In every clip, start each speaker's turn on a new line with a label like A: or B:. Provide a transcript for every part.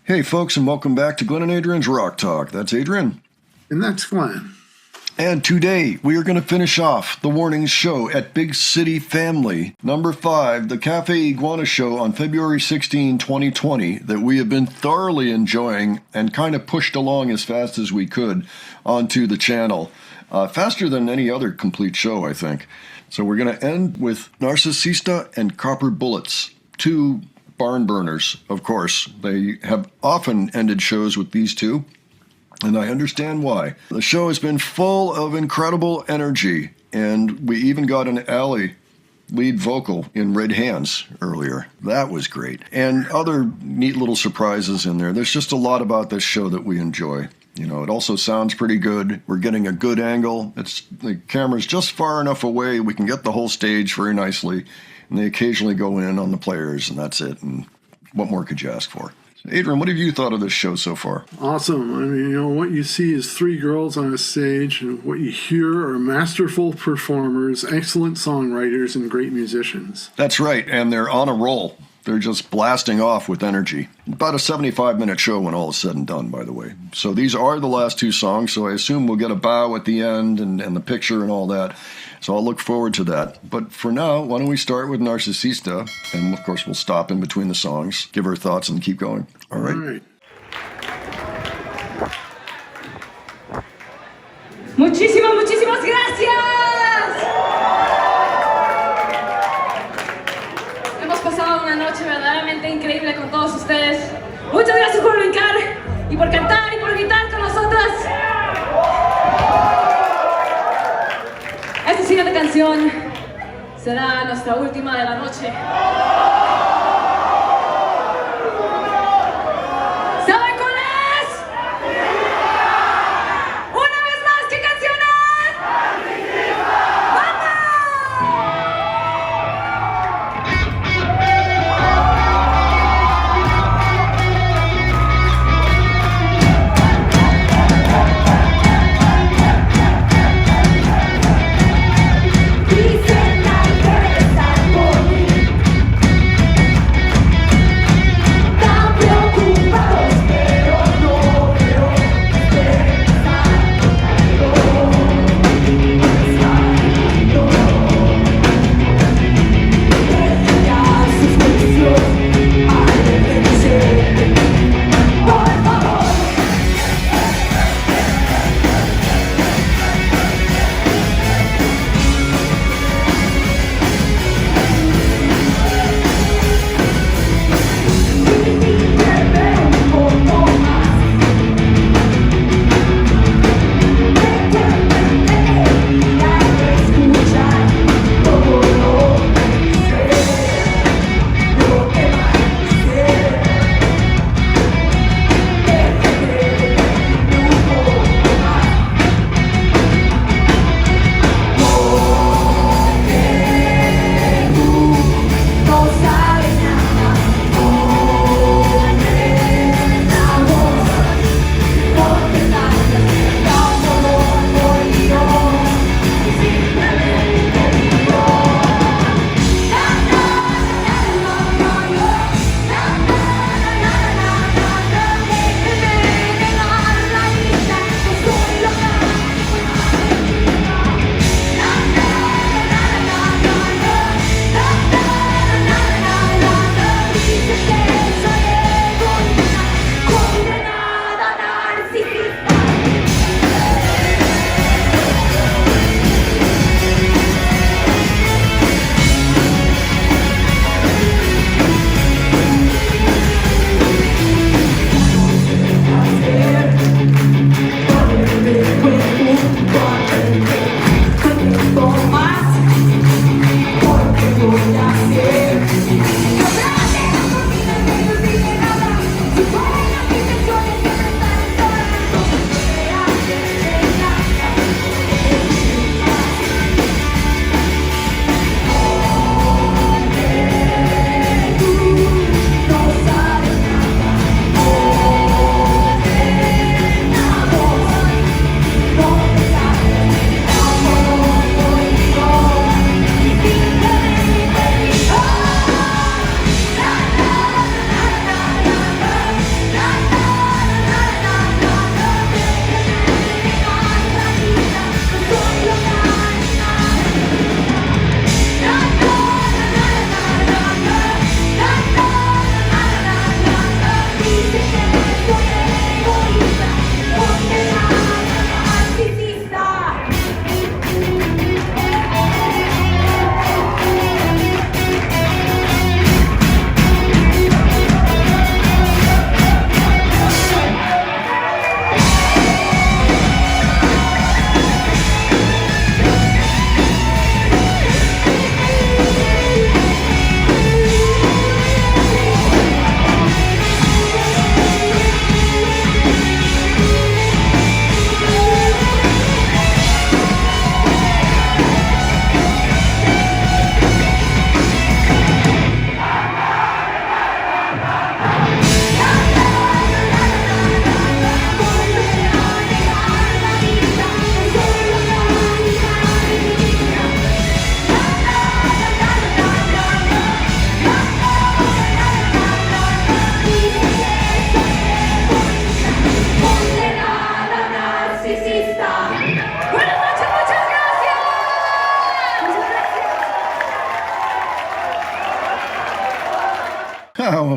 A: Hey folks, and welcome back to Glenn and Adrian's Rock Talk. That's Adrian.
B: And that's Glenn.
A: And today we are going to finish off the Warnings show at Big City Family, number 5, the Cafe Iguana show on February 16, 2020, that we have been thoroughly enjoying and kind of pushed along as fast as we could onto the channel. Faster than any other complete show, I think. So we're going to end with Narcisista and Copper Bullets, two barn burners, of course. They have often ended shows with these two, and I understand why. The show has been full of incredible energy, and we even got an Allie lead vocal in Red Hands earlier. That was great. And other neat little surprises in there. There's just a lot about this show that we enjoy. You know, it also sounds pretty good. We're getting a good angle. The camera's just far enough away. We can get the whole stage very nicely. And they occasionally go in on the players, and that's it. And what more could you ask for? Adrian, what have you thought of this show so far?
B: Awesome. I mean, you know, what you see is three girls on a stage, and what you hear are masterful performers, excellent songwriters, and great musicians.
A: That's right, and they're on a roll. They're just blasting off with energy. About a 75-minute show when all is said and done, by the way. So these are the last two songs, so I assume we'll get a bow at the end and the picture and all that. So I'll look forward to that. But for now, why don't we start with Narcisista? And, of course, we'll stop in between the songs, give our thoughts, and keep going. All right?
B: All right.
C: Muchísimas gracias. Hemos pasado una noche verdaderamente increíble con todos ustedes. Muchas gracias por brincar y por cantar y por gritar con nosotras. Esta siguiente canción será nuestra última de la noche. ¿Saben cuál es? ¡Una vez más! ¿Qué canción es? ¡Vamos! Dicen hay que rezar por mí.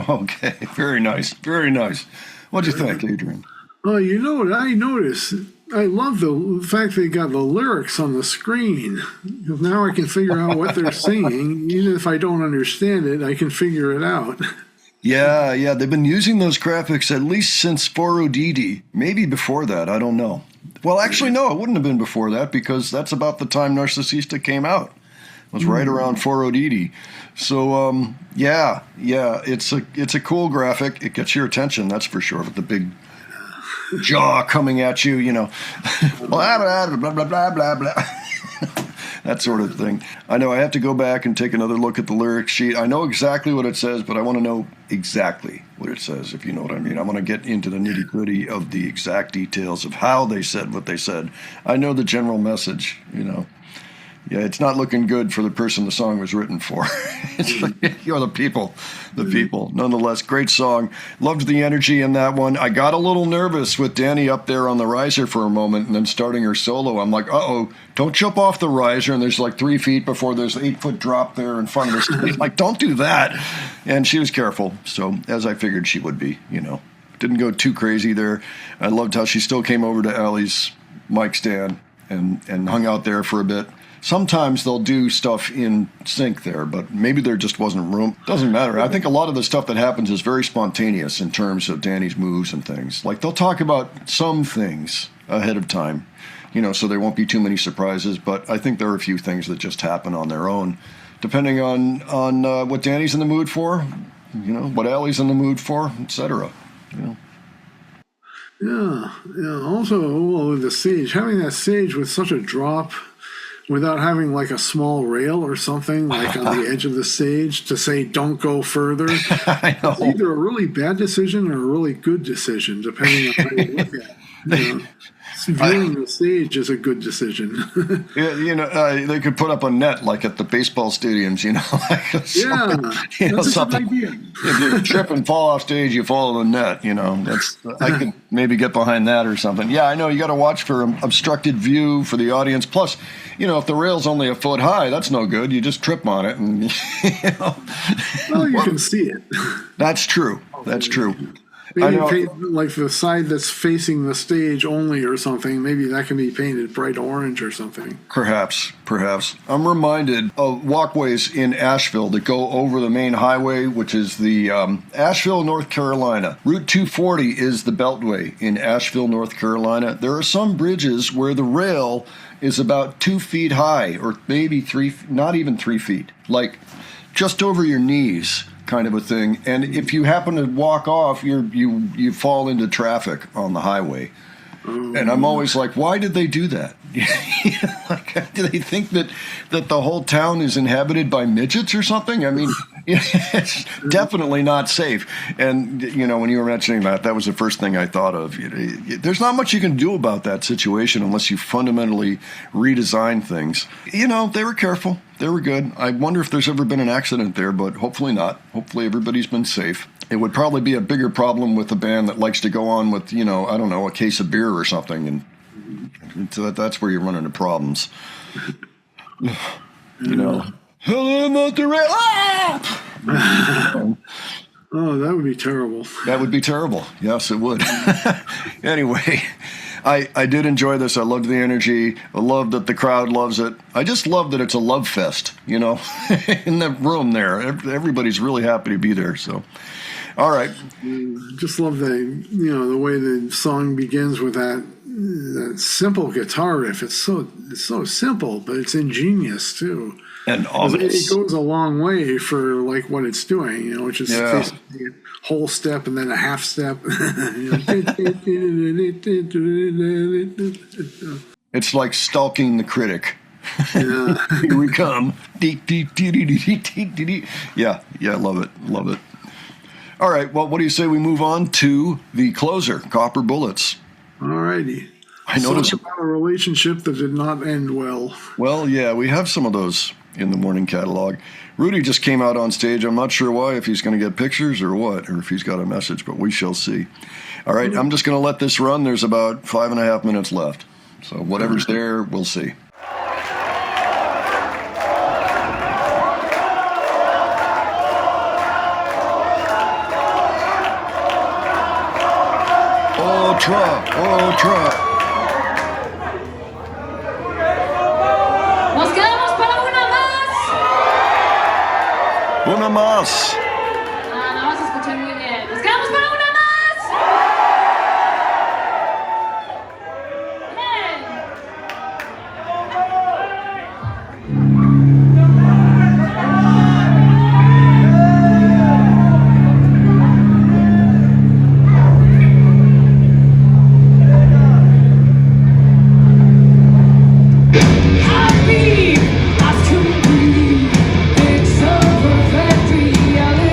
A: Okay, very nice, very nice. What'd you think, Adrian?
B: Oh, you know what I noticed? I love the fact they got the lyrics on the screen. Now I can figure out what they're singing. Even if I don't understand it, I can figure it out.
A: Yeah, they've been using those graphics at least since 4ODD. Maybe before that, I don't know. Well, actually, no, it wouldn't have been before that because that's about the time Narcisista came out. It was right around 4ODD. So, yeah, it's a cool graphic. It gets your attention, that's for sure, with the big jaw coming at you, you know. Blah, blah, blah, blah, blah, blah, blah. That sort of thing. I know I have to go back and take another look at the lyric sheet. I know exactly what it says, but I want to know exactly what it says, if you know what I mean. I want to get into the nitty-gritty of the exact details of how they said what they said. I know the general message, you know. Yeah, it's not looking good for the person the song was written for. You're the people. Nonetheless, great song. Loved the energy in that one. I got a little nervous with Dani up there on the riser for a moment and then starting her solo. I'm like, uh-oh, don't jump off the riser. And there's like 3 feet before there's an 8-foot drop there in front of the stage. Like, don't do that. And she was careful. So, as I figured she would be, you know. Didn't go too crazy there. I loved how she still came over to Allie's mic stand and hung out there for a bit. Sometimes they'll do stuff in sync there, but maybe there just wasn't room. Doesn't matter. I think a lot of the stuff that happens is very spontaneous in terms of Dani's moves and things. Like, they'll talk about some things ahead of time, you know, so there won't be too many surprises. But I think there are a few things that just happen on their own, depending on what Dani's in the mood for, you know, what Allie's in the mood for, etc. You know.
B: Yeah. Also, well, with the stage, having that stage with such a drop, without having like a small rail or something like on the edge of the stage to say don't go further.
A: I know.
B: It's either a really bad decision or a really good decision, depending on how you look at it. You know, viewing the stage is a good decision.
A: Yeah, you know, they could put up a net like at the baseball stadiums, you know.
B: That's a good idea.
A: If you trip and fall off stage, you fall in the net, you know. I could maybe get behind that or something. Yeah, I know, you got to watch for obstructed view for the audience. Plus, you know, if the rail's only a foot high, that's no good. You just trip on it and, you know.
B: Well, you can see it.
A: That's true.
B: Maybe paint, like the side that's facing the stage only or something, maybe that can be painted bright orange or something.
A: Perhaps. I'm reminded of walkways in Asheville that go over the main highway, which is the Asheville, North Carolina. Route 240 is the Beltway in Asheville, North Carolina. There are some bridges where the rail is about 2 feet high, or maybe 3, not even 3 feet, like just over your knees, kind of a thing. And if you happen to walk off, you fall into traffic on the highway. And I'm always like, why did they do that? Like, do they think that the whole town is inhabited by midgets or something? I mean, it's definitely not safe. And, you know, when you were mentioning that was the first thing I thought of. There's not much you can do about that situation unless you fundamentally redesign things. You know, they were careful. They were good. I wonder if there's ever been an accident there, but hopefully not. Hopefully everybody's been safe. It would probably be a bigger problem with a band that likes to go on with, you know, I don't know, a case of beer or something. And so that's where you run into problems. You know. Hello, Monterrey! Ah!
B: Oh, that would be terrible.
A: That would be terrible. Yes, it would. Anyway, I did enjoy this. I loved the energy. I love that the crowd loves it. I just love that it's a love fest, you know, in the room there. Everybody's really happy to be there, so... All right.
B: Just love the way the song begins with that simple guitar riff. It's so simple, but it's ingenious too.
A: And ominous.
B: It goes a long way for like what it's doing, you know, which is basically a whole step and then a half step.
A: It's like stalking the critic.
B: Yeah.
A: Here we come. Yeah, love it. All right, well, what do you say we move on to the closer, Copper Bullets?
B: All righty.
A: I noticed
B: about a relationship that did not end well.
A: Well, yeah, we have some of those in the morning catalog. Rudy just came out on stage. I'm not sure why, if he's going to get pictures or what, or if he's got a message, but we shall see. All right, I'm just going to let this run. There's about 5.5 minutes left. So whatever's there, we'll see. Otra.
C: Nos quedamos para una más.
A: Una más.
C: Ah, no vas a escuchar muy bien. Nos quedamos para una más. Bien. I believe I can breathe. It's a perfect reality.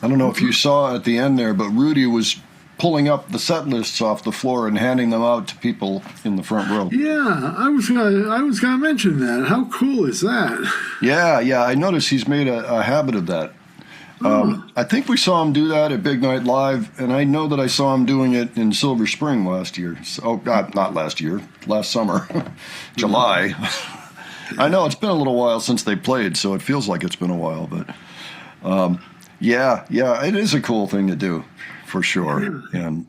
A: don't know if you saw at the end there, but Rudy was pulling up the set lists off the floor and handing them out to people in the front row.
B: Yeah, I was gonna mention that. How cool is that?
A: Yeah, I noticed he's made a habit of that. I think we saw him do that at Big Night Live, and I know that I saw him doing it in Silver Spring last year. So, not last year, last summer, July. I know it's been a little while since they played, so it feels like it's been a while, but yeah, it is a cool thing to do, for sure. Yeah. And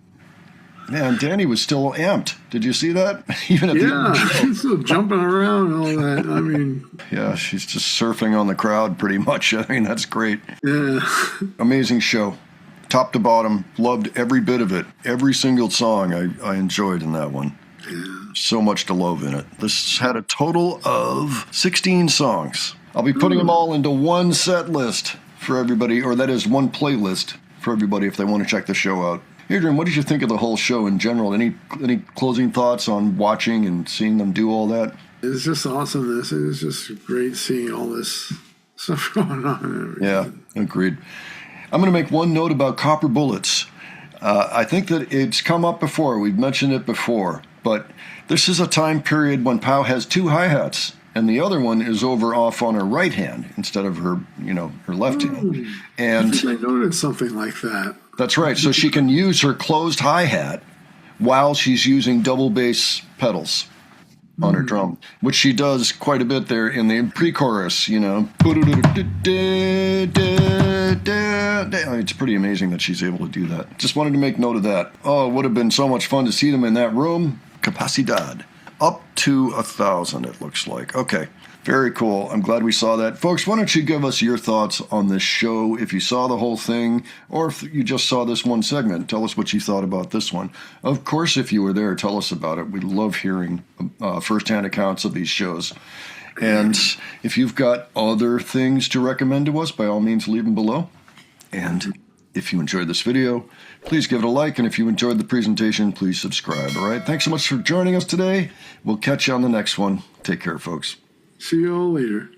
A: man, Danny was still amped. Did you see that? Even at the end of the show.
B: She's still jumping around and all that. I mean,
A: yeah, she's just surfing on the crowd pretty much. I mean, that's great.
B: Yeah.
A: Amazing show. Top to bottom, loved every bit of it. Every single song I enjoyed in that one.
B: Yeah.
A: So much to love in it. This had a total of 16 songs. I'll be putting them all into one set list for everybody, or that is one playlist for everybody if they want to check the show out. Adrian, what did you think of the whole show in general? Any closing thoughts on watching and seeing them do all that?
B: It's just awesomeness. It was just great seeing all this stuff going on and everything.
A: Yeah, agreed. I'm going to make one note about Copper Bullets. I think that it's come up before. We've mentioned it before. But this is a time period when Pau has two hi-hats, and the other one is over off on her right hand instead of her, her left hand. And
B: I think I noticed something like that.
A: That's right. So she can use her closed hi-hat while she's using double bass pedals on her drum, which she does quite a bit there in the pre-chorus, It's pretty amazing that she's able to do that. Just wanted to make note of that. Oh, it would have been so much fun to see them in that room. Capacidad. Up to 1,000, it looks like. Okay. Very cool. I'm glad we saw that. Folks, why don't you give us your thoughts on this show, if you saw the whole thing, or if you just saw this one segment. Tell us what you thought about this one. Of course, if you were there, tell us about it. We love hearing firsthand accounts of these shows. And if you've got other things to recommend to us, by all means, leave them below. And if you enjoyed this video, please give it a like. And if you enjoyed the presentation, please subscribe. All right. Thanks so much for joining us today. We'll catch you on the next one. Take care, folks.
B: See you all later.